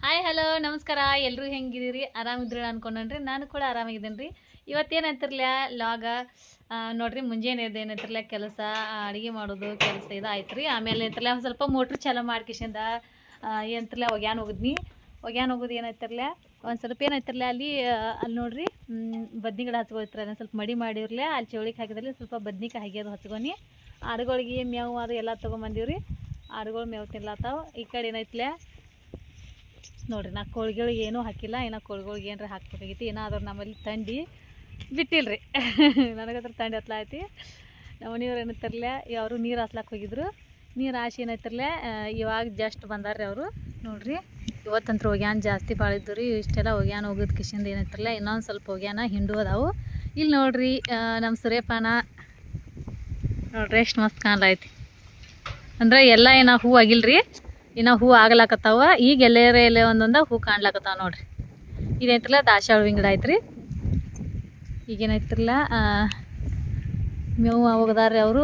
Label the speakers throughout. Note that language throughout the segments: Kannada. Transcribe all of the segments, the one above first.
Speaker 1: ಹಾಯ್ ಹಲೋ ನಮಸ್ಕಾರ. ಎಲ್ಲರೂ ಹೆಂಗಿದ್ದೀರಿ? ಆರಾಮಿದ್ರಿ ಅನ್ಕೊಂಡ್ರಿ. ನಾನು ಕೂಡ ಆರಾಮಾಗಿದ್ದೇನೆ ರೀ. ಇವತ್ತೇನಂತಿರ್ಲ ಲಾಗ ನೋಡ್ರಿ, ಮುಂಜಾನೆ ಏನಂತಿರ್ಲ ಕೆಲಸ ಅಡುಗೆ ಮಾಡೋದು ಕೆಲಸ ಇದು ಆಯ್ತು ರೀ. ಆಮೇಲೆ ಏನಂತಿರ್ಲ ಒಂದು ಸ್ವಲ್ಪ ಮೋಟ್ರ್ ಚಾಲೂ ಮಾಡ್ಕಿಸಿಂದ ಏನಂತಿರ್ಲ ಒಗ್ಯಾನ ಹೋಗೋದು ಏನೈತಿರ್ಲ ಒಂದು ಸ್ವಲ್ಪ ಏನೈತಿರ್ಲ ಅಲ್ಲಿ ನೋಡ್ರಿ ಬದ್ನಿ ಗಿಡ ಹಚ್ಕೊಳ್ತಾರೆ. ಅದನ್ನು ಸ್ವಲ್ಪ ಮಡಿ ಮಾಡಿರ್ಲೆ ಅಲ್ಲಿ ಚೌಳಿಗೆ ಹಾಕಿದ್ರಲ್ಲಿ ಸ್ವಲ್ಪ ಬದ್ನಿಕಾಯಿ ಹಾಕ್ಯದು ಹಚ್ಕೊಂಡು ಆಡುಗಳಿಗೆ ಮೇವು ಅದು ಎಲ್ಲ ತೊಗೊಂಬಂದಿವ್ರಿ. ಆಡುಗಳು ಮೇವು ತಿನ್ಲತ್ತಾವ. ಈ ಕಡೆ ಏನೈತ್ಲೆ ನೋಡ್ರಿ, ನಾ ಕೋಳಿಗಳಿಗೆ ಏನೂ ಹಾಕಿಲ್ಲ. ಇನ್ನು ಕೋಳಿಗಳಿಗೆ ಏನಾರ ಹಾಕ್ಬೇಕಾಗೈತಿ. ಏನಾದ್ರೂ ನಮ್ಮಲ್ಲಿ ತಂಡಿ ಬಿಟ್ಟಿಲ್ರಿ. ನನಗತ್ರ ತಂಡಿ ಹತ್ಲಾಯ್ತಿ. ನಮ್ಮ ಮನೆಯವ್ರು ಏನಂತಾರಲ್ಲ, ಅವರು ನೀರು ಹಾಸ್ಲಾಕ್ ಹೋಗಿದ್ರು. ನೀರು ಹಾಸಿ ಏನೈತಿರ್ಲೆ ಇವಾಗ ಜಸ್ಟ್ ಬಂದಾರ್ರಿ ಅವರು. ನೋಡ್ರಿ, ಇವತ್ತಂತ್ರ ಒಗ್ಯಾನ ಜಾಸ್ತಿ ಭಾಳಿದ್ದು ರೀ. ಇಷ್ಟೆಲ್ಲ ಒಗ್ಯಾನ ಹೋಗೋದು ಕಿಶಿಂದ ಏನೈತಿರಲ್ಲ ಇನ್ನೊಂದು ಸ್ವಲ್ಪ ಒಗ್ಯಾನ ಹಿಂಡು ಅದಾವು. ಇಲ್ಲಿ ನೋಡ್ರಿ ನಮ್ಮ ಸೂರ್ಯಪಾನ ನೋಡ್ರಿ ಎಷ್ಟು ಮಸ್ತ್ ಕಾಣ್ಲೈತಿ. ಅಂದ್ರೆ ಎಲ್ಲ ಏನೋ ಹೂ ಆಗಿಲ್ರಿ, ಇನ್ನು ಹೂ ಆಗ್ಲಾಕತ್ತಾವ. ಈಗ ಎಲ್ಲೇ ಒಂದೊಂದು ಹೂ ಕಾಣ್ಲಾಕತ್ತಾವ ನೋಡ್ರಿ. ಇದೇಂತಿರಲ್ಲ ದಾಸ್ವಾಳ ಹೂವಿನ ಗಿಡ ಐತ್ರಿ. ಈಗೇನೈತಿರಲ್ಲ ಮೇವು ಹೋಗದಾರ್ರಿ ಅವರು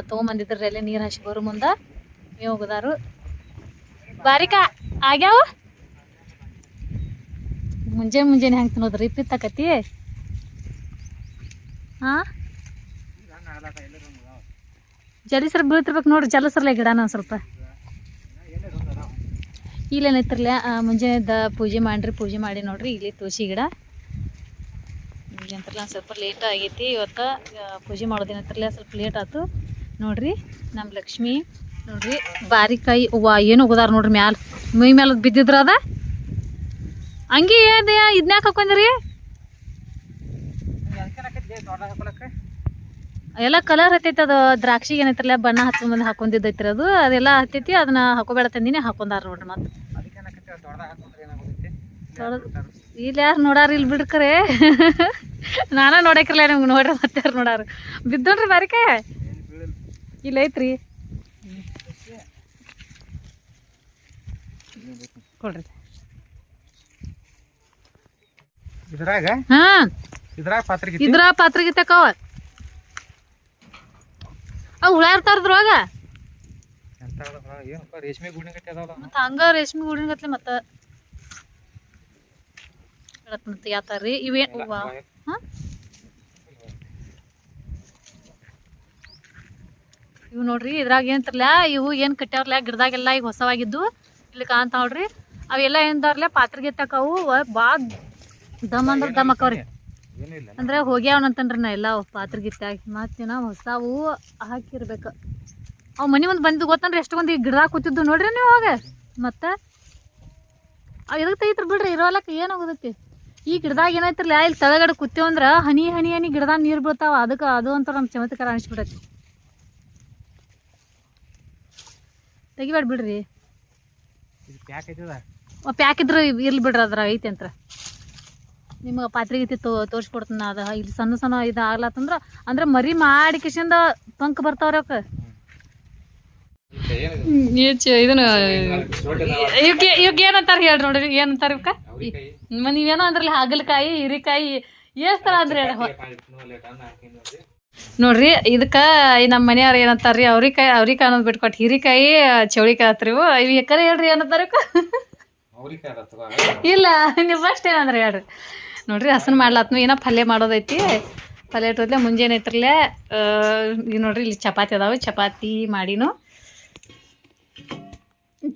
Speaker 1: ತೊಗೊಂಬಂದಿದ್ರಿ. ಅಲ್ಲೇ ನೀರು ಹಾಸಿ ಬರೋ ಮುಂದೆ ಮೇವು ಹೋಗದಾರು. ಬಾರಿಕ ಆಗ್ಯಾವ. ಮುಂಜಾನೆ ಹೆಂಗೆ ತಿನ್ನೋದ್ರಿ? ಪಿತ್ತಾಕತಿ. ಹಾಂ, ಜಲಸರ ಬೀಳ್ತಿರ್ಬೇಕು ನೋಡ್ರಿ. ಜಲಸರ್ಲೆ ಗಿಡನ ಒಂದು ಸ್ವಲ್ಪ ಇಲ್ಲೇನೈತಿರಲ್ಲ ಮುಂಜಾನೆದ ಪೂಜೆ ಮಾಡಿ ನೋಡ್ರಿ. ಇಲ್ಲಿ ತುಳಸಿ ಗಿಡ ಈಗಂತಿರಲ್ಲ ಸ್ವಲ್ಪ ಲೇಟ್ ಆಗೈತಿ. ಇವತ್ತು ಪೂಜೆ ಮಾಡೋದೇನಂತಿರಲ್ಲ ಸ್ವಲ್ಪ ಲೇಟ್ ಆಯ್ತು ನೋಡ್ರಿ. ನಮ್ಮ ಲಕ್ಷ್ಮಿ ನೋಡ್ರಿ ಬಾರಿಕಾಯಿ ಹೂವು ಏನು ಹೋಗೋದಾರ ನೋಡ್ರಿ. ಮೈ ಮೇಲೆ ಬಿದ್ದಿದ್ರ ಅದ ಹಂಗೆ ಇದನ್ಯಾಕೆ ಹಾಕೊಂಡ್ರಿ? ಎಲ್ಲ ಕಲರ್ ಹತ್ತೈತಿ. ಅದು ದ್ರಾಕ್ಷಿಗೆ ಏನೈತಿರಲ್ಲ ಬಣ್ಣ ಹಚ್ಕೊಂಡ್ ಹಾಕೊಂಡಿದ್ದೈತ್ರಿ. ಅದೆಲ್ಲ ಹತ್ತೈತಿ. ಅದನ್ನ ಹಾಕೋಬೇಡ ತಂದಿನಿ ಹಾಕೊಂಡಾರ ನೋಡ್ರಿ. ಮತ್ತೆ ಇಲ್ಲಿ ಯಾರು ನೋಡಾರ? ಇಲ್ಲಿ ಬಿಡ್ಕರೆ ನಾನ ನೋಡಕ್ರಲ್ಲ ನಿಮ್ಗೆ. ನೋಡ್ರಿ ಮತ್ತೆ ಯಾರು ನೋಡಾರ? ಬಿದ್ದೋಡ್ರಿ ಬಾರಿಕಾಯ ಇಲ್ಲ ಐತ್ರಿ. ಕೊಡ್ರಿ. ಇದ್ರ ಪಾತ್ರೆಗೆ ತಕವ ಅವು ಹುಳ ಇರ್ತಾರದ್ರೊಳಗ. ಮತ್ತೆ ಹಂಗ ರೇಷ್ಮೆ ಗೂಡಿನ ಗತ್ಲೆ ಮತ್ತೆ ಯಾತಾರ್ರಿ ಇವೇನ್ ಹೂವ? ಇವು ನೋಡ್ರಿ ಇದ್ರಾಗ ಏನಂತಾರಲ್ಲ ಇವು ಏನು ಕಟ್ಟಾವ್ರಲ್ಲ ಗಿಡದಾಗೆಲ್ಲ ಈಗ ಹೊಸವಾಗಿದ್ದು ಇಲ್ಲಿ ಕಾಣ್ತಾ ನೋಡ್ರಿ. ಅವೆಲ್ಲ ಏನಂತಾರಲ್ಲ ಪಾತ್ರೆಗೆ ತಕ್ಕವು ಭಾಳ ದಮ್ ಅಂದ್ರೆ ದಮ್ ಅಕ್ಕವ್ರಿ. ಅಂದ್ರೆ ಹೋಗ್ಯಾವನಂತನ್ರಿ ನಾ ಎಲ್ಲ ಪಾತ್ರೆಗಿತ್ತಾಗಿ. ಮತ್ತೆ ನಾವು ಹೊಸವು ಹಾಕಿರ್ಬೇಕು. ಅವು ಮನೆ ಮುಂದೆ ಬಂದಿದ್ದು ಗೊತ್ತನ್ರಿ ಎಷ್ಟೊಂದು ಈಗ ಗಿಡದಾಗ ಕೂತಿದ್ದು ನೋಡ್ರಿ ನೀವು ಅವಾಗ. ಮತ್ತೆ ಅವು ಎದಕ್ಕೆ ತೆಗಿತ್ರಿ ಬಿಡ್ರಿ, ಇರೋಲಕ್ಕೆ ಏನಾಗೋದೈತಿ. ಈ ಗಿಡದಾಗ ಏನೈತಿರಲ್ಲ ಇಲ್ಲಿ ತಳಗಡೆ ಕೂತೀವಂದ್ರೆ ಹನಿ ಗಿಡದಾಗ ನೀರು ಬೀಳ್ತಾವ. ಅದಕ್ಕೆ ಅದು ಅಂತ ನಮ್ಮ ಚಮತ್ಕಾರ ಅನಿಸ್ಬಿಡೈತಿ. ತೆಗಿಬೇಡ ಬಿಡ್ರಿ. ಪ್ಯಾಕ್ ಇದ್ರೆ ಇರ್ಲಿ ಬಿಡ್ರಿ, ಅದ್ರ ಐತಿ ಅಂತ ನಿಮಗೆ ಪಾತ್ರೆ ಗೀತಿ ತೋರಿಸ್ಕೊಡ್ತೀನಿ. ಅದು ಇಲ್ಲಿ ಸಣ್ಣ ಇದು ಆಗ್ಲತ್ತಂದ್ರೆ ಅಂದ್ರೆ ಮರಿ ಮಾಡಿ ಕಿಶಿಂದ ಪಂಕ್ ಬರ್ತಾವ್ರಿ ಅವಕ್ಕೆ. ಇದನ್ನ ಇವಕ್ಕೆ ಏನಂತಾರ ಹೇಳ್ರಿ ನೋಡ್ರಿ. ಏನಂತಾರ ಇವಕ್ಕ? ನೀವೇನೋ ಅಂದ್ರಲ್ಲ ಹಾಗಲಕಾಯಿ ಹೀರಿಕಾಯಿ ಏಸ್ತರ ಅಂದ್ರೆ ನೋಡ್ರಿ. ಇದಕ್ಕೆ ನಮ್ಮ ಮನೆಯವ್ರು ಏನಂತಾರ್ರಿ ಅವ್ರಿಕಾಯಿ ಅನ್ನೋದು ಬಿಟ್ಕೊಟ್ಟು ಹೀರಿಕಾಯಿ ಚೌಳಿಕಾಯಿ ಹತ್ರಿ. ಇವು ಎಕರೆ ಹೇಳ್ರಿ ಏನಂತಾರ ಇಲ್ಲ ನೀವು ಫಸ್ಟ್ ಏನಂದ್ರೆ ಹೇಳ್ರಿ ನೋಡ್ರಿ. ಹಸನ್ ಮಾಡ್ಲಾತ್ನು ಏನೋ ಪಲ್ಯ ಮಾಡೋದೈತಿ. ಪಲ್ಯ ಇಟ್ಟೋದ್ಲೆ ಮುಂಜಾನೆ ಐತ್ರಲ್ಲೇ ಈಗ ನೋಡ್ರಿ ಇಲ್ಲಿ ಚಪಾತಿ ಅದಾವೆ. ಚಪಾತಿ ಮಾಡಿನು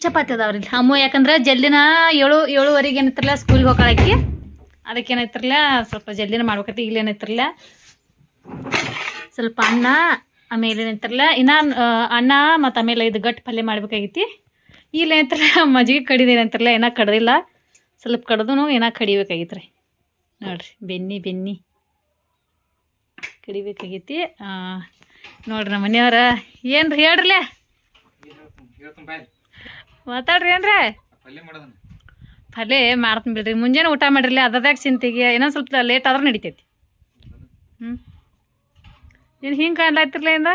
Speaker 1: ಚಪಾತಿ ಅದಾವ್ರಿ ಅಮ್ಮ. ಯಾಕಂದ್ರೆ ಜಲ್ದಿನ 7:30 ಏನೈತ್ರಲ್ಲ ಸ್ಕೂಲ್ಗೆ ಹೋಗಾಕಿ. ಅದಕ್ಕೆ ಏನೈತ್ರಲ್ಲ ಸ್ವಲ್ಪ ಜಲ್ದಿನ ಮಾಡ್ಬೇಕೈತಿ. ಇಲ್ಲಿ ಏನೈತ್ರಲ್ಲ ಸ್ವಲ್ಪ ಅನ್ನ, ಆಮೇಲೆ ಏನೈತ್ರಲ್ಲ ಇನ್ನು ಅನ್ನ ಮತ್ತು ಆಮೇಲೆ ಇದು ಗಟ್ಟಿ ಪಲ್ಯ ಮಾಡ್ಬೇಕಾಗೈತಿ. ಇಲ್ಲಿ ಏನೈತ್ರಲ್ಲ ಮಜ್ಜಿಗೆ ಕಡಿದು ಏನೈತ್ರಲ್ಲ ಏನೋ ಕಡ್ದಿಲ್ಲ. ಸ್ವಲ್ಪ ಕಡ್ದು ಏನೋ ಕಡಿಬೇಕಾಗೈತ್ರಿ ನೋಡ್ರಿ. ಬೆನ್ನಿ ಕಡಿಬೇಕಾಗೈತಿ ನೋಡ್ರಿ. ನಮ್ಮ ಮನೆಯವ್ರ ಏನ್ರಿ ಹೇಳ್ರಲ್ಲ ಮಾತಾಡ್ರಿ. ಏನ್ರಿ ಪಲ್ಯ ಮಾಡ್ತೀನಿ ಬಿಡ್ರಿ. ಮುಂಜಾನೆ ಊಟ ಮಾಡಿರಲಿ ಅದ್ರದಾಗ ಚಿಂತೆಗೆ ಇನ್ನೊಂದು ಸ್ವಲ್ಪ ಲೇಟ್ ಆದ್ರೆ ನಡಿತೈತಿ. ಏನು ಹಿಂಗೆ ಕಾಣ್ಲಾಯ್ತಿರ್ಲ ಇಂದ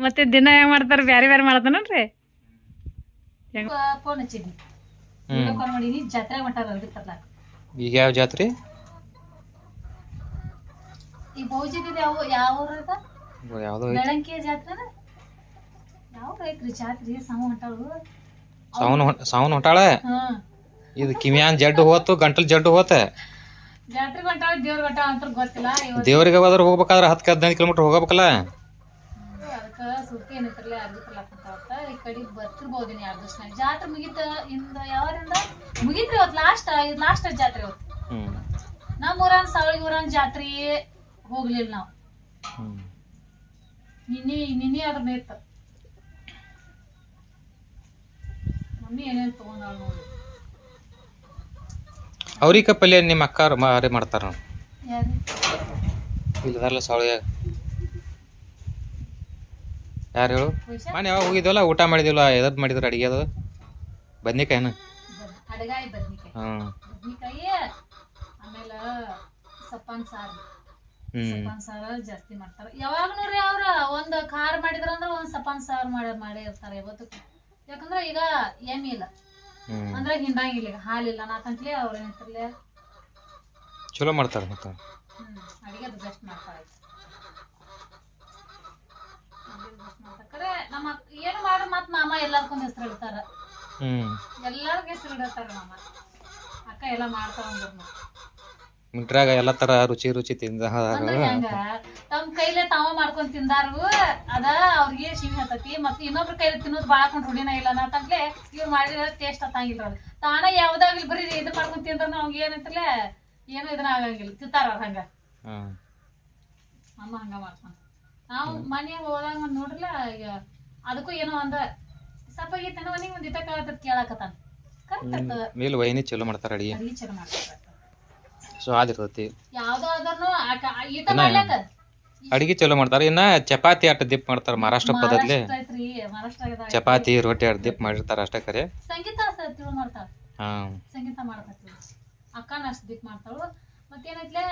Speaker 1: ಮತ್ತೆ ದಿನ ಹೆಂಗೆ ಮಾಡ್ತಾರೆ? ಬೇರೆ ಮಾಡ್ತಾನಲ್ರಿ. ಫೋನ್ ಹಚ್ಚಿದ್ನಿ ಮಾಡೀನಿ. ಜಾತ್ರೆ ಮಟ್ಟಾರ
Speaker 2: ಈಗ ಯಾವ ಜಾತ್ರೆ?
Speaker 1: ಈ ಭೋಜಿದ ಯಾವ ಬೆಳಂಕಿಯ ಜಾತ್ರೆ ಯಾವ ಐತ್ರಿ ಜಾತ್ರಿ ಸಾವು ಹೊಂಟಾಳು
Speaker 2: ಸಾವನ್ ಹೊಂಟಾಳ. ಇದು ಕಿವಿಯಾನ್ ಜಡ್ಡು ಹೋತು, ಗಂಟಲ್ ಜಡ್ಡು ಹೋತ.
Speaker 1: ಜಾತ್ರೆ ಹೊಂಟಾಳ ದೇವ್ರ ಹೊಂಟಾಳ ಅಂತ ಗೊತ್ತಿಲ್ಲ.
Speaker 2: ದೇವ್ರಿಗೆ ಹೋದ್ರೆ ಹೋಗ್ಬೇಕಾದ್ರೆ 10-15 ಕಿಲೋಮೀಟರ್ ಹೋಗಬೇಕಲ್ಲ.
Speaker 1: ಅದಕ್ಕೆ ಸುದ್ದಿ ಏನೈತ್ರಲ್ಲ ಅರ್ಧಿ ತರ್ಲಾಕಂತ ಈ ಕಡೆ ಬರ್ತಿರ್ಬೋದು ಇನ್ನು 2 ದಿವಸ. ಜಾತ್ರೆ ಮುಗಿತ ಇಂದ ಯಾವರಿಂದ ಮುಗಿತ್ರಿ ಇವತ್ತು ಲಾಸ್ಟ್ ಜಾತ್ರೆ ಇವತ್ತು. ನಮ್ಮೂರನ್ ಸಾವಳಿಗೆ ಊರನ್ ಜಾತ್ರೆ ಹೋಗ್ಲಿಲ್ಲ ನಾವು. ನಿನ್ನೆ ಅದ್ರ ನೇತ ಮಮ್ಮಿ ಏನೇನು ತಗೊಂಡಾಳ ನೋಡಿ.
Speaker 2: ಅವ್ರಿಗೆ ಪಲ್ಯ ನಿಮ್ಮ ಅಕ್ಕ ಮಾರಿ ಮಾಡ್ತಾರ.
Speaker 1: ಯಾರು
Speaker 2: ಇಲ್ಲದಾರಲ್ಲ ಸಾವಳಿಯಾಗ ಯಾರು ಹೇಳು? ಮನೆ ಯಾವಾಗ ಹೋಗಿದ್ವಲ್ಲ ಊಟ ಮಾಡಿದಿವಲ್ಲ, ಎದದ್ ಮಾಡಿದ್ರು ಅಡಿಗೆ? ಅದು ಬದ್ನಿಕಾಯಿನ
Speaker 1: ಅಡಗಾಯಿ ಬದ್ನಿಕಾಯಿ ಆಮೇಲೆ ಸಪ್ಪನ್ ಸಾರು. ಸಪ್ಪನ್ ಸಾರು ಜಾಸ್ತಿ ಮಾಡ್ತಾರ ಯಾವಾಗ ನೋಡ್ರಿ. ಅವ್ರ ಒಂದ್ ಖಾರ ಮಾಡಿದ್ರಂದ್ರ ಒಂದ್ ಸಪ್ಪನ್ ಸಾರು ಮಾಡೇ ಇರ್ತಾರ ಯಾವತ್ತು. ಯಾಕಂದ್ರ ಈಗ ಏಮಿ ಇಲ್ಲ ಅಂದ್ರೆ ಹಿಂಡಂಗಿಲ್ಲ, ಈಗ ಹಾಲಿಲ್ಲ ನಾಕಂತ್ಲೆ ಅವ್ರ ಏನಂತಾರಲ್ಲ
Speaker 2: ಚಲೋ ಮಾಡ್ತಾರ. ಮತ್ತ
Speaker 1: ಅಡಿಗೆ ಅದು ಬೆಸ್ಟ್ ಮಾಡ್ತಾರ. ನಮ್ಮ ಏನು ಮಾಡ್ರ ಮತ್ ಮಾಮ ಎಲ್ಲಾರ್ಕೊಂದ್ ಹೆಸರು ಇಡ್ತಾರ. ಎಲ್ಲಾರ್ಗ ಹೆಸರು ಇಡತ್ತಾರ ಮಾಮ. ಅಕ್ಕ ಎಲ್ಲಾ ಮಾಡ್ತಾರ ಅಂದ್ರು
Speaker 2: ಮಿಂಟ್ರಾಗ ಎಲ್ಲಾ ತರ ರುಚಿ ತಿಂದ
Speaker 1: ಹೆಂಗ ತಮ್ಮ ಕೈಲೇ ತಾವ ಮಾಡ್ಕೊಂಡ್ ತಿಂದಾರು ಅದ ಅವ್ರಿಗೆ ಶಿಮಿ ಹತ್ತತಿ. ಮತ್ತೆ ಇನ್ನೊಬ್ರ ಕೈಲಿ ತಿನ್ನೋದು ಬಾಳಕೊಂಡ್ ರೂಢಿನ ಇಲ್ಲ ಅಂತಂದ್ಲೆ ಇವ್ರು ಮಾಡಿದ್ರೆ ಟೇಸ್ಟ್ ಹತ್ತಂಗಿಲ್ಲ. ಅವ್ರು ತಾನ ಯಾವ್ದಾಗಿಲ್ ಬರೀ ಇದು ಮಾಡ್ಕೊಂಡ್ ತಿಂದ್ರ ಅವ್ಗೆ ಏನಂತಲೇ ಏನು ಇದನ್ನ ಆಗಂಗಿಲ್ಲ, ತಿಂತಾರ ಅವ್ರ ಹಂಗ. ಅಮ್ಮ ಹಂಗ ಮಾಡ್ತಾನ. ನಾವು ಮನೆಯಾಗ ಹೋದಾಗ ನೋಡ್ರಲ್ಲ ಈಗ ಅದಕ್ಕೂ ಏನೋ ಒಂದ ಸ್ವಲ್ಪ ಈತನ ಮನೆಗೆ ಒಂದ್ ಇತ ಕೇಳಾಕತ್ತಾನ.
Speaker 2: ಮೇಲ್ ವೈನಿ ಚಲೋ ಮಾಡ್ತಾರ ಅಡಿಗೆ.
Speaker 1: ಅಡಿಗೆ ಚಲೋ ಮಾಡ್ತಾರ,
Speaker 2: ಸ್ವಾದ ಇರ್ತೈತಿ.
Speaker 1: ಯಾವ್ದೋ ಆದ್ರೂ ಈತ ಮಾಡ್ಲಾಕ
Speaker 2: ಅಡಿಗೆ ಚಲೋ ಮಾಡ್ತಾರ. ಇನ್ನ ಚಪಾತಿ ಅಟ್ಟ ದಿಪ್ ಮಾಡ್ತಾರ ಮಹಾರಾಷ್ಟ್ರ ಪದ್ಧತಿ. ಚಪಾತಿ ರೊಟ್ಟಿ ಅಟ್ಟ ದಿಪ್ ಮಾಡಿರ್ತಾರ ಅಷ್ಟೇ. ಕರೆ
Speaker 1: ಸಂಗೀತ ಮಾಡ್ತಾಳ, ಸಂಗೀತ ಮಾಡಕತ್ತೀವಿ. ಅಕ್ಕನ ಅಷ್ಟು ದಿಪ್ ಮಾಡ್ತಾಳು. ಮತ್ತೇನೈತ್ಲೆ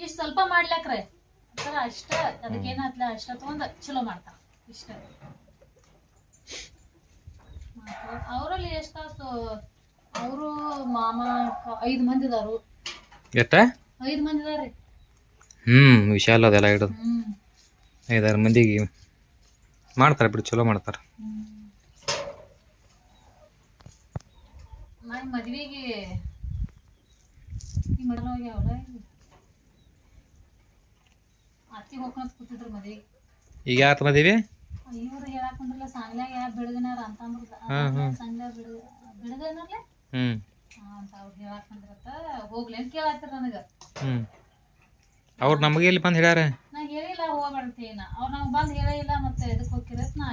Speaker 1: ಇಷ್ಟ ಸ್ವಲ್ಪ ಮಾಡ್ಲಾಕ್ರೆ ಅಷ್ಟ ಅದಕ್ಕೇನತ್ಲ ಅಷ್ಟ ತಗೊಂಡ್ ಚಲೋ ಮಾಡ್ತಾರ. ಇಷ್ಟ ಅವರಲ್ಲಿ ಎಷ್ಟ ಅವರು ಮಾಮ 5 ಮಂದಿ ಇದಾರು.
Speaker 2: ಎಷ್ಟ
Speaker 1: 5 ಮಂದಿ ಇದಾರೆ.
Speaker 2: ವಿಶಾಲ ಅದೆಲ್ಲ ಹಿಡಿದು 5-6 ಮಂದಿಗೆ ಮಾಡ್ತಾರ ಬಿಡು, ಚಲೋ ಮಾಡ್ತಾರ.
Speaker 1: ಮದ್ವಿಗೆ ಈ ಮಡಲೋಗಿ ಅವಳ ಅತ್ತಿ ಹೋಗ್ಕೊಂತ ಕೂತಿದ್ರು ಮದ್ವಿಗೆ.
Speaker 2: ಈಗ ಯಾರ ಮದ್ವಿ?
Speaker 1: ಇವ್ರು ಹೇಳಾಕಂದ್ರಲ್ಲ ಸಾಂಗ್ಲ್ಯಾಗ ಯಾವ ಬಿಡುಗನಾರ ಅಂತಂದ್ರ ಸಾಂಗ್ಲ್ಯಾಗ ಬಿಡುಗನರ್ಲೆ ಅಂತ ಅವ್ರು ಹೇಳಾಕಂದ್ರತ್ತ ಹೋಗ್ಲಿ ಅಂತ ಕೇಳಾತಿರ ನನಗ.
Speaker 2: ಅವ್ರು ನಮಗೆ ಇಲ್ಲಿ ಬಂದು ಹೇಳ್ಯಾರ.
Speaker 1: ನಾ ಹೇಳಿಲ್ಲ ಹೋಗ್ಬಾರ್ದೇನ, ಅವ್ರು ನಮ್ಗೆ ಬಂದು ಹೇಳೇ ಇಲ್ಲ. ಮತ್ತೆ ಎದಕ್ ಹೋಗಿರತ್ ನಾ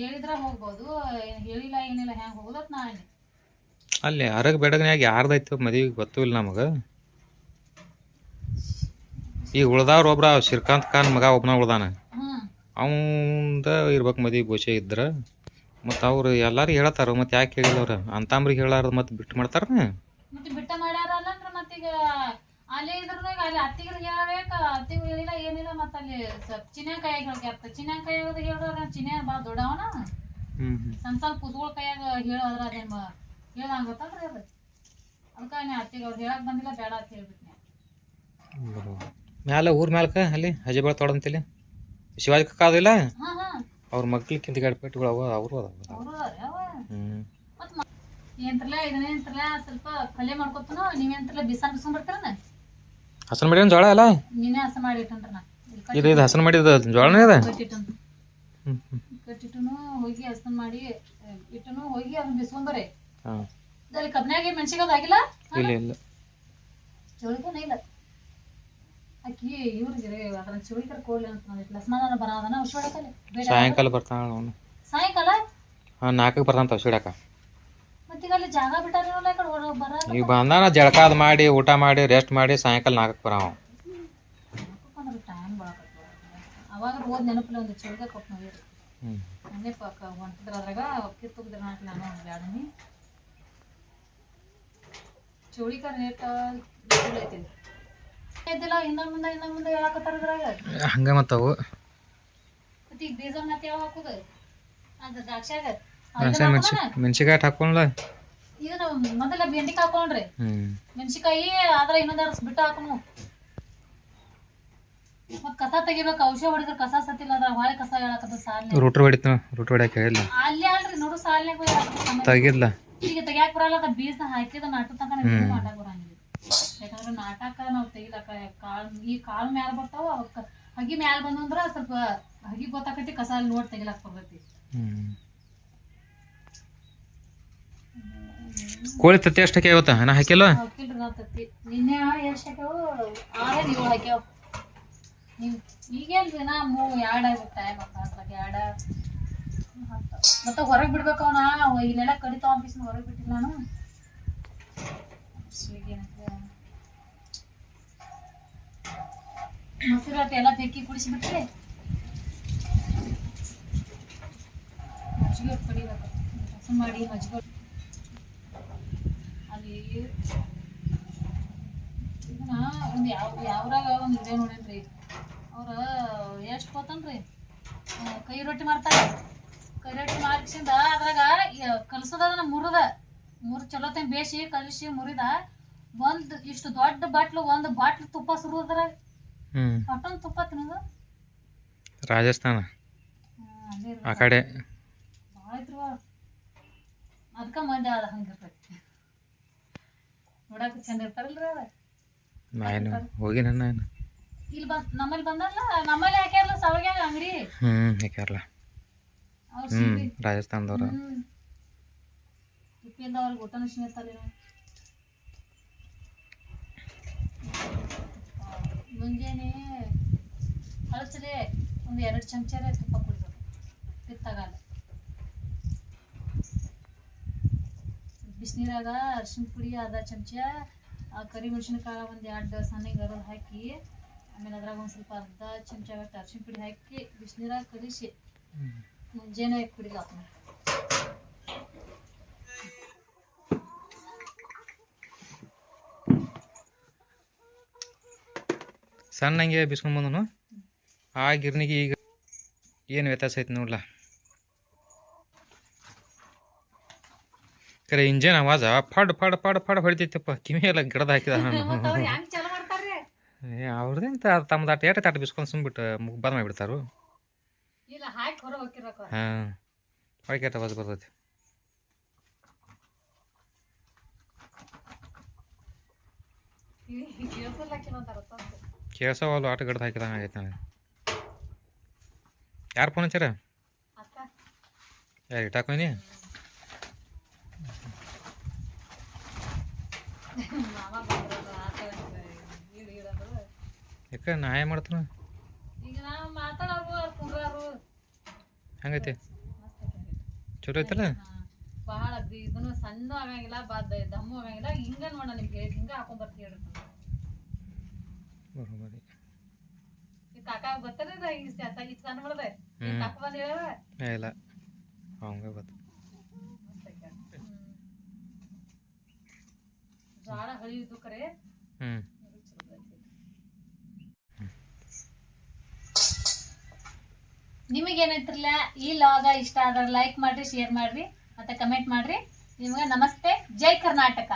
Speaker 1: ಹೇಳಿದ್ರ ಹೋಗ್ಬೋದು, ಹೇಳಿಲ್ಲ ಏನಿಲ್ಲ ಹೆಂಗ್ ಹೋಗೋದತ್ ನಾ
Speaker 2: ಅಲ್ಲಿ ಅರಗ್ ಬೆಡಗನ್ಯಾಗ ಯಾರ್ದೈತಿ ಮದ್ವಿಗೆ ಗೊತ್ತೂ ಇಲ್ಲ ನಮಗ. ಈಗ ಉಳ್ದವ್ರ ಒಬ್ರ ಶ್ರೀಕಾಂತ್ ಖಾನ್ ಮಗ ಒಬ್ನ ಉಳ್ದಾನ, ಅವಂದ ಇರ್ಬೇಕು ಮದ್ವಿ ಗೋಷೆ ಇದ್ರ. ಮತ್ತು ಅವ್ರು ಎಲ್ಲಾರು ಹೇಳತ್ತಾರ. ಮತ್ತೆ ಯಾಕೆ ಹೇಳಿಲ್ಲ ಅವ್ರ ಅಂತಂಬ್ರಿಗೆ ಹೇಳಾರ್ದು ಮತ್ತೆ ಬಿಟ್ಟು ಮಾಡ್ತಾರ.
Speaker 1: ಮತ್ತೆ ಬಿಟ್ಟ ಮಾಡ್ಯಾರಲ್ಲ ಅಂದ್ರೆ ಮತ್ತೀಗ ಅಲ್ಲೇ ಇದ್ರದಾಗ ಅಲ್ಲಿ ಅತ್ತಿಗರು ಹೇಳಬೇಕು, ಅತ್ತಿಗೂ ಹೇಳಿಲ್ಲ ಏನಿಲ್ಲ. ಮತ್ತೆ ಅಲ್ಲಿ ಚಿನ್ನ ಕೈಯಾಗ ಹೇಳ್ಕ್ಯಾರ್ತ, ಚಿನ್ನ ಕೈಯಾಗ ಹೇಳೋರ ಚಿನ್ನ ಭಾಳ ದೊಡ್ಡವನ. ಸಣ್ಣ ಕೂಸ್ಗಳ ಕೈಯಾಗ ಹೇಳೋದ್ರ ಅದೇನು ಹೇಳ್ದಂಗೆ ಗೊತ್ತಲ್ರಿ ಅದು. ಅದಕ್ಕೆ ಅತ್ತಿಗೆ ಅವ್ರು ಹೇಳಕ್ ಬಂದಿಲ್ಲ, ಬೇಡ ಅಂತ ಹೇಳ್ಬಿಟ್ನೆ.
Speaker 2: ಮ್ಯಾಲ ಊರ್ ಮ್ಯಾಲಕ ಅಲ್ಲಿ ಹಜೆಬಾಳ ತೋಡಂತಿಲ್ಲ ಶಿವಾಜಿ ಕಕ್ಕ ಅದಿಲ್ಲ, ಅವ್ರ ಮಕ್ಳಿಕ್ಕಿಂತ ಗಡ್ಪೆಟ್ಟುಗಳು ಅವ ಅವರು
Speaker 1: ಏನ್ರಲ್ಲ ಇದನ್ನೇಂತ್ರಲ್ಲ ಸ್ವಲ್ಪ ಪಲ್ಯ ಮಾಡ್ಕೊತನು. ನೀವೇಂತ್ರಲ್ಲ ಬಿಸ್ಕೊಂಡ್ ಬರ್ತಾರ.
Speaker 2: ಹಸನ್ ಮಾಡಿ ಜೋಳ ಅಲ್ಲ
Speaker 1: ನೀನೇ ಹಸ ಮಾಡಿ ಇಟ್ಟನ್ರ ನಾ
Speaker 2: ಇದು ಹಸನ್ ಮಾಡಿದ ಜೋಳನೇ ಇದೆ.
Speaker 1: ಕಟ್ಟಿಟ್ಟನು ಹೋಗಿ ಹಸನ್ ಮಾಡಿ ಇಟ್ಟನು ಹೋಗಿ ಅದನ್ನ ಬಿಸ್ಕೊಂಬರಿ. ಅಲ್ಲಿ ಕಬ್ನ್ಯಾಗ ಮೆಣಸಿಗೆ ಆಗಿಲ್ಲ,
Speaker 2: ಇಲ್ಲ ಇಲ್ಲ
Speaker 1: ಚೌಳಿಕನ ಇಲ್ಲ. ಆಕಿ ಇವ್ರಿಗೆ ಅದನ್ನ ಚೌಳಿಕರ ಕೊಡ್ಲಿ ಅಂತ ಬಂದಿತ್ತು. ಲಸ್ಮಾನ ಬರೋದನ ಉಸಿಡಕಲ್ಲಿ
Speaker 2: ಸಾಯಂಕಾಲ ಬರ್ತಾನ.
Speaker 1: ಸಾಯಂಕಾಲ
Speaker 2: 4ಕ್ಕೆ ಬರ್ತಾನಂತ ಉಸಿಡಕ.
Speaker 1: ಮತ್ತೀಗ ಅಲ್ಲಿ ಜಾಗ ಬಿಟ್ಟಾರಲ್ಲ ಈ ಕಡೆ ಬರ.
Speaker 2: ಈಗ ಬಂದಾನ ಜಳಕಾದ ಮಾಡಿ ಊಟ ಮಾಡಿ ರೆಸ್ಟ್ ಮಾಡಿ ಸಾಯಂಕಾಲ 4ಕ್ಕೆ ಬರಾವ.
Speaker 1: ಟೈಮ್ ಬಾಳಕತ್ತ ಅವಾಗ ಹೋದ್ ನೆನಪಿಲ್ಲ ಒಂದು ಚೌಳಿಕ ಕೊಟ್ಟು ನೋಡಿ. ಹಂಗೆ ಹೊಂಟಿದ್ರ ಅದ್ರಾಗ ಕಿತ್ತುಗಿದ್ರ ನಾನು ಬ್ಯಾಡನಿ ಚೌಳಿಕ ರೇಟ್ ಐತಿ. ಇದ್ದಿಲ್ಲ ಹಿಂದ ಮುಂದೆ ಹೇಳಕತ್ತಾರ ಅದ್ರಾಗ
Speaker 2: ಹಂಗ ಮತ್ತವು.
Speaker 1: ಮತ್ತೆ ಈಗ ಬೀಜ ಮತ್ತೆ ಯಾವ ಹಾಕುದು ಅದು ದ್ರಾಕ್ಷಾಗ
Speaker 2: ಮೆಣಸಿಕಾಯಿ ಹಾಕೊಂಡ್ಲ.
Speaker 1: ಇದು ನಾವು ಮೊದಲ ಬೆಂಡಿಕಾಯಿ ಹಾಕೊಂಡ್ರಿ ಮೆಣಸಿಕಾಯಿ ಆದ್ರ ಇನ್ನೊಂದು ಬಿಟ್ಟು ಹಾಕೋನು. ಮತ್ ಕಸ ತೆಗಿಬೇಕು, ಔಷಧ ಹೊಡಿದ್ರೆ ಕಸ ಸತ್ತಿಲ್ಲ ಅದ್ರ ಹೊಳೆ ಕಸ ಹೇಳಕತ್ತ ಸಾಲ
Speaker 2: ರೂಟ್ರ್ ಹೊಡಿತ ರೂಟ್ರ್ ಹೊಡ್ಯಾಕ ಹೇಳಿಲ್ಲ
Speaker 1: ಅಲ್ಲಿ ಅಲ್ರಿ ನೋಡು ಸಾಲ್ನಾಗ
Speaker 2: ತೆಗಿಲ್ಲ
Speaker 1: ಈಗ ತೆಗಿಯಾಕ ಬರಲ್ಲ, ಅದ ಬೀಜ ಹಾಕಿದ ನಾಟು ತನಕ ಮಾಡಕ್ ಬರಂಗಿಲ್ಲ. ಯಾಕಂದ್ರೆ ನಾಟಕ ನಾವ್ ತೆಗಿಲಕ್ಕ ಈ ಕಾಳು ಮ್ಯಾಲ ಬರ್ತಾವ, ಅವಕ್ಕ ಹಗಿ ಮ್ಯಾಲ ಬಂದಂದ್ರ ಸ್ವಲ್ಪ ಹಗಿ ಗೊತ್ತಾಕತಿ, ಕಸ ಅಲ್ಲಿ ನೋಡಿ ತೆಗಿಲಾಕ ಬರ್ತೈತಿ.
Speaker 2: ಕೋಳಿ ತತ್ತಿ ಎಷ್ಟು ಹಾಕ್ಯಾವ ಇವತ್ತ? ನಾ ಹಾಕಿಲ್ವ?
Speaker 1: ಹಾಕಿಲ್ರಿ ನಾವ್ ತತ್ತಿ ನಿನ್ನೆ ಎಷ್ಟು ಹಾಕ್ಯಾವ? 6 7 ಹಾಕ್ಯಾವ. ಈಗೇನ್ರಿ ನಾ 2 ಆಗ್ಬಿಟ್ಟು ಟೈಮ್ ಮತ್ತೆ ಹೊರಗೆ ಬಿಡ್ಬೇಕು ಅವನ, ಇಲ್ಲೆಲ್ಲ ಕಡಿತಾವ ಅನ್ಪಿಸ್ ಹೊರಗೆ ಬಿಟ್ಟಿಲ್ಲ ನಾನು. ಮೊಸರು ಎಲ್ಲ ತೆಕ್ಕಿ ಕುಡಿಸಿಬಿಟ್ರೆ ಮಜ್ಜಿಗೆ ಕಡಿಬೇಕು, ರಸ ಮಾಡಿ ಮಜ್ಜಿಗೆ ಅಲ್ಲಿ ಇದನ್ನ ಒಂದು ಯಾವ್ರಾಗ ಒಂದು ವಿಡಿಯೋ ನೋಡೇನ್ರಿ, ಅವ್ರ ಎಷ್ಟು ಗೊತ್ತನ್ರಿ, ಕೈ ರೊಟ್ಟಿ ಮಾಡ್ತಾರೆ. ಕೈ ರೊಟ್ಟಿ ಮಾಡ್ಸಿಂದ ಅದ್ರಾಗ ಕಲಸೋದನ್ನ ಮುರು ಚಲೋ ತಂಗ ಬೇಯಿಸಿ ಕಲಿಸಿ ಮುರಿದ ಒಂದ್ ಇಷ್ಟು ದೊಡ್ಡ ಬಾಟ್ಲು, ಒಂದು ಬಾಟ್ಲು ತುಪ್ಪ ಸುರುದ್ರ ಅಷ್ಟೊಂದು ತುಪ್ಪ ತಿನ್ನೋದು.
Speaker 2: ರಾಜಸ್ಥಾನ ಆ ಕಡೆ
Speaker 1: ಭಾಳ ಐತ್ರಿ, ಅದಕ್ಕ ಮಂದಿ ಅದ ಹಂಗಿರ್ತೈತಿ, ನೋಡಕ್ ಚಂದ ಇರ್ತಾರಲ್ರಿ ಅದ.
Speaker 2: ಹೋಗಿ ನನ್ನ
Speaker 1: ಇಲ್ಲಿ ನಮ್ಮಲ್ಲಿ ಬಂದಲ್ಲ, ನಮ್ಮಲ್ಲಿ ಹಾಕ್ಯಾರಲ್ಲ ಸವಗ್ಯಾಗ ಅಂಗಡಿ,
Speaker 2: ಹಾಕ್ಯಾರಲ್ಲ ರಾಜಸ್ಥಾನದವ್ರ.
Speaker 1: ತುಪ್ಪಿಂದ ಅವ್ರಿಗೆ ಊಟನೂ ಸಿಗುತ್ತಲ್ಲ. ಮುಂಜಾನೆ ಹಳಸಲೆ ಒಂದು 2 ಚಮಚ ತುಪ್ಪ ಕುಡಿಬೇಕು, ತಿತ್ತಾಗಲ್ಲ. ಬಿಸಿನೀರಾಗ ಅರಿಶಿನ ಪುಡಿ ಅರ್ಧ ಚಮಚ, ಕರಿ ಮೆಣಸಿನಕಾಯಿ ಒಂದು 2 ಸಣ್ಣ ಗರದು ಹಾಕಿ, ಆಮೇಲೆ ಅದ್ರಾಗ ಒಂದು ಸ್ವಲ್ಪ ಅರ್ಧ ಚಮಚ ಗಟ್ಟ ಅರಿಶಿನ ಪುಡಿ ಹಾಕಿ ಬಿಸಿನೀರಾಗ ಕಲಿಸಿ ಮುಂಜಾನೆ ಕುಡಿದಾಕ.
Speaker 2: ಸಣ್ಣಂಗೆ ಬಿಸ್ಕೊಂಬಂದನು ಆ ಗಿರ್ನಿಗೆ ಈಗ ಏನು ವ್ಯತ್ಯಾಸ ಐತಿ ನೋಡ್ಲ. ಕರೆ ಇಂಜನ್ ಆವಾಜ ಫಡ್ ಫಡ್ ಫಡ್ ಫಡ್ ಹೊಡಿತೈತಪ್ಪ, ಕಿವಿ ಎಲ್ಲ ಗಿಡದ ಹಾಕಿದ. ಅವ್ರದ್ದೇನು ತಮ್ಮ ಏಟ ತಾಟ ಬಿಸ್ಕೊಂಡು ಸುಮ್ಬಿಟ್ಟು ಬಂದ್ ಮಾಡಿಬಿಡ್ತಾರು. ಹಾಂ ಹೊಯ್ಕೆಟ ಆವಾಜ್ ಬರ್ತೈತಿ. ಕೇಳ್ಸವಲ್ಲ, ಆಟ ಗಿಡದ ಹಾಕಿದಂಗೆ ಆಗೈತೆ ನನಗೆ. ಯಾರು ಫೋನ್ ಹಚ್ಚಾರ? ಯಾರು ಇಟ್ಟಾಕೊಯ್ನಿ? ಯಾಕೆ ನಾ ಏನು ಮಾಡ್ತಾನ? ಹಂಗೈತಿ ಚಲೋ ಐತಲ್ಲ.
Speaker 1: ಭಾಳ ಇದನ್ನು ಸಣ್ಣ ಆಗಂಗಿಲ್ಲ, ದಮ್ಮು ಆಗಂಗಿಲ್ಲ. ಹಿಂಗ ನೋಡ ನಿಮ್ಗೆ ಹಿಂಗ ಹಾಕೊಂಡ್ ಬರ್ತೀವಿ ಹೇಳ್ರಿ.
Speaker 2: ಬರೋಬರಿ
Speaker 1: ಕಾಕ ಬರ್ತಾರ ಈಗ ಸಣ್ಣ ಮಾಡ್ದೆ ಕಾಕ ಬಂದ್ ಹೇಳ
Speaker 2: ಇಲ್ಲ ಅವಂಗ ಗೊತ್ತ.
Speaker 1: ಜಾಳ ಹಳಿದು ಕರೆ. ನಿಮಗೇನೈತ್ರಲ್ಲ ಈ ಲಾಗ ಇಷ್ಟ ಆದ್ರೆ ಲೈಕ್ ಮಾಡ್ರಿ, ಶೇರ್ ಮಾಡ್ರಿ, ಮತ್ತೆ ಕಮೆಂಟ್ ಮಾಡ್ರಿ. ನಿಮ್ಗೆ ನಮಸ್ತೆ, ಜೈ ಕರ್ನಾಟಕ.